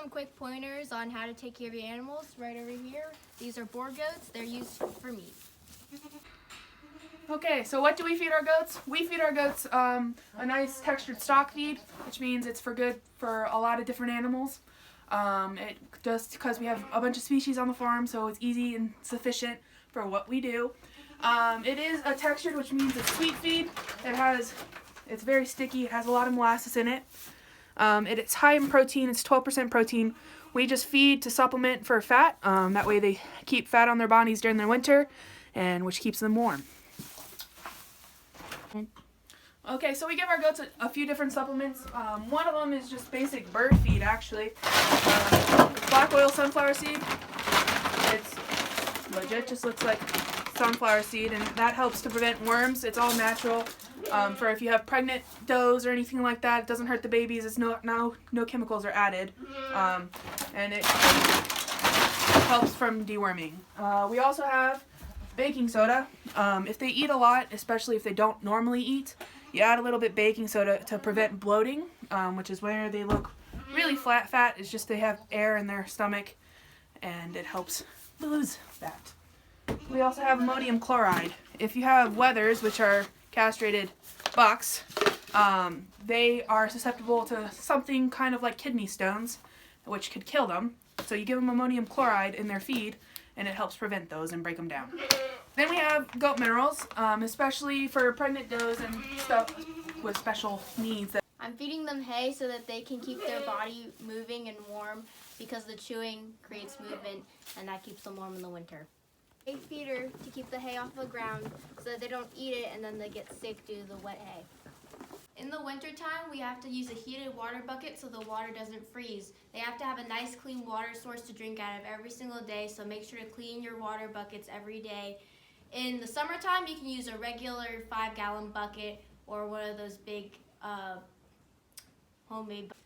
some quick pointers on how to take care of your animals right over here. These are boar goats. They're used for meat. Okay, so what do we feed our goats? We feed our goats a nice textured stock feed, which means it's good for a lot of different animals. Just because we have a bunch of species on the farm, so it's easy and sufficient for what we do. It is a textured, which means it's sweet feed. It's very sticky. It has a lot of molasses in it. It's high in protein. It's 12% protein. We just feed to supplement for fat. That way they keep fat on their bodies during the winter, and which keeps them warm. Okay, so we give our goats a few different supplements. One of them is just basic bird feed, actually. Black oil sunflower seed. It's legit, just looks like sunflower seed, and that helps to prevent worms. It's all natural. For if you have pregnant does or anything like that, it doesn't hurt the babies. It's no chemicals are added, and it helps from deworming. We also have baking soda. If they eat a lot, especially if they don't normally eat, you add a little bit baking soda to prevent bloating, which is where they look really fat. It's just they have air in their stomach, and it helps lose fat. We also have ammonium chloride. If you have wethers, which are castrated bucks, they are susceptible to something kind of like kidney stones, which could kill them. So you give them ammonium chloride in their feed, and it helps prevent those and break them down. Then we have goat minerals, especially for pregnant does and stuff with special needs. I'm feeding them hay so that they can keep their body moving and warm, because the chewing creates movement, and that keeps them warm in the winter. Hay feeder to keep the hay off the ground so that they don't eat it and then they get sick due to the wet hay. In the wintertime, we have to use a heated water bucket so the water doesn't freeze. They have to have a nice clean water source to drink out of every single day, so make sure to clean your water buckets every day. In the summertime, you can use a regular 5-gallon bucket or one of those big homemade buckets.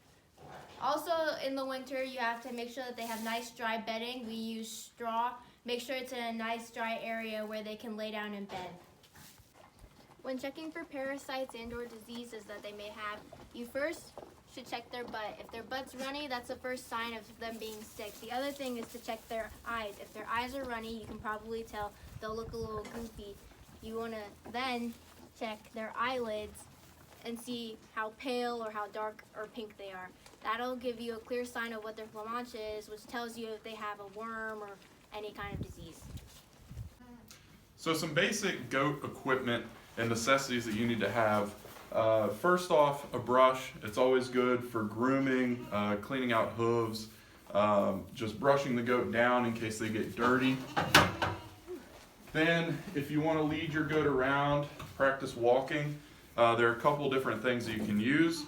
Also, in the winter, you have to make sure that they have nice dry bedding. We use straw. Make sure it's in a nice dry area where they can lay down in bed. When checking for parasites and or diseases that they may have, you first should check their butt. If their butt's runny, that's the first sign of them being sick. The other thing is to check their eyes. If their eyes are runny, you can probably tell they'll look a little goofy. You want to then check their eyelids and see how pale or how dark or pink they are. That'll give you a clear sign of what their flamanche is, which tells you if they have a worm or any kind of disease. So some basic goat equipment and necessities that you need to have. First off, a brush. It's always good for grooming, cleaning out hooves, just brushing the goat down in case they get dirty. Then if you want to lead your goat around, practice walking, there are a couple different things that you can use.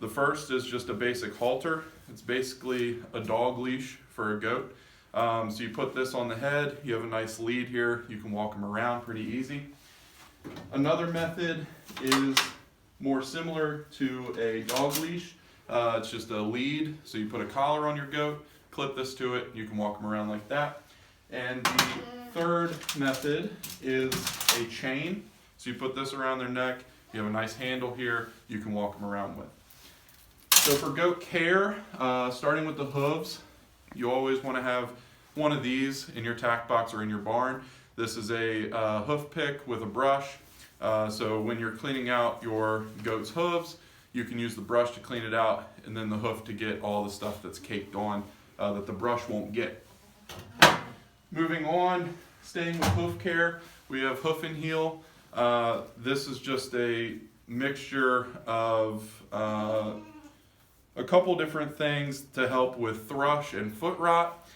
The first is just a basic halter. It's basically a dog leash for a goat. So you put this on the head, you have a nice lead here, you can walk them around pretty easy. Another method is more similar to a dog leash. It's just a lead, so you put a collar on your goat, clip this to it, you can walk them around like that. And the third method is a chain. So you put this around their neck, you have a nice handle here, you can walk them around with. So for goat care, starting with the hooves, you always want to have one of these in your tack box or in your barn. This is a hoof pick with a brush. So when you're cleaning out your goat's hooves, you can use the brush to clean it out, and then the hoof to get all the stuff that's caked on that the brush won't get. Moving on, staying with hoof care, we have hoof and heel. This is just a mixture of a couple different things to help with thrush and foot rot.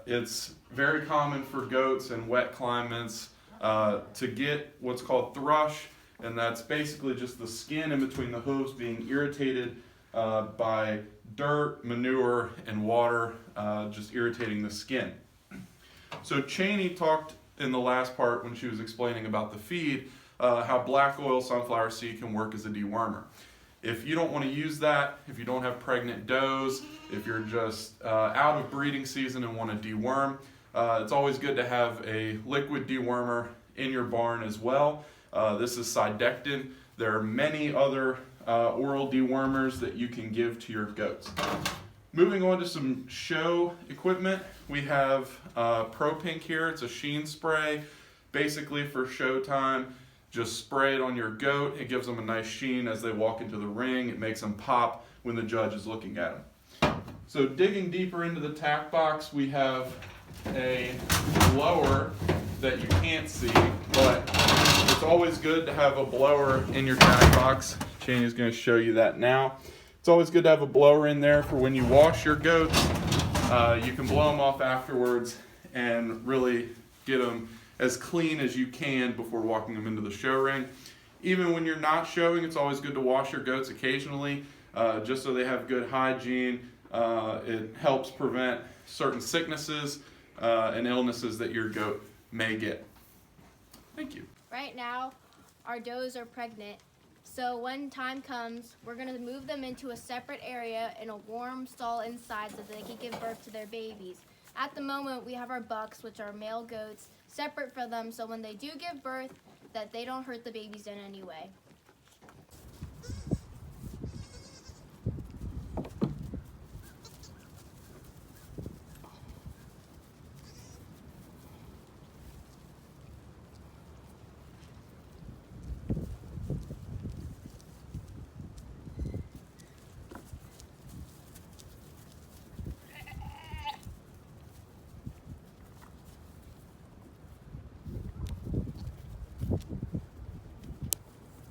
It's very common for goats in wet climates to get what's called thrush, and that's basically just the skin in between the hooves being irritated by dirt, manure, and water, just irritating the skin. So Cheney talked in the last part when she was explaining about the feed, how black oil sunflower seed can work as a dewormer. If you don't want to use that, if you don't have pregnant does, if you're just out of breeding season and want to deworm, it's always good to have a liquid dewormer in your barn as well. This is Sidectin. There are many other oral dewormers that you can give to your goats. Moving on to some show equipment, we have Pro Pink here. It's a sheen spray, basically for show time. Just spray it on your goat. It gives them a nice sheen as they walk into the ring. It makes them pop when the judge is looking at them. So digging deeper into the tack box, we have a blower that you can't see, but it's always good to have a blower in your tack box. Cheney's going to show you that now. It's always good to have a blower in there for when you wash your goats. You can blow them off afterwards and really get them as clean as you can before walking them into the show ring. Even when you're not showing, it's always good to wash your goats occasionally, just so they have good hygiene. It helps prevent certain sicknesses and illnesses that your goat may get. Thank you. Right now, our does are pregnant. So when time comes, we're going to move them into a separate area in a warm stall inside so that they can give birth to their babies. At the moment, we have our bucks, which are male goats, separate for them so when they do give birth, that they don't hurt the babies in any way.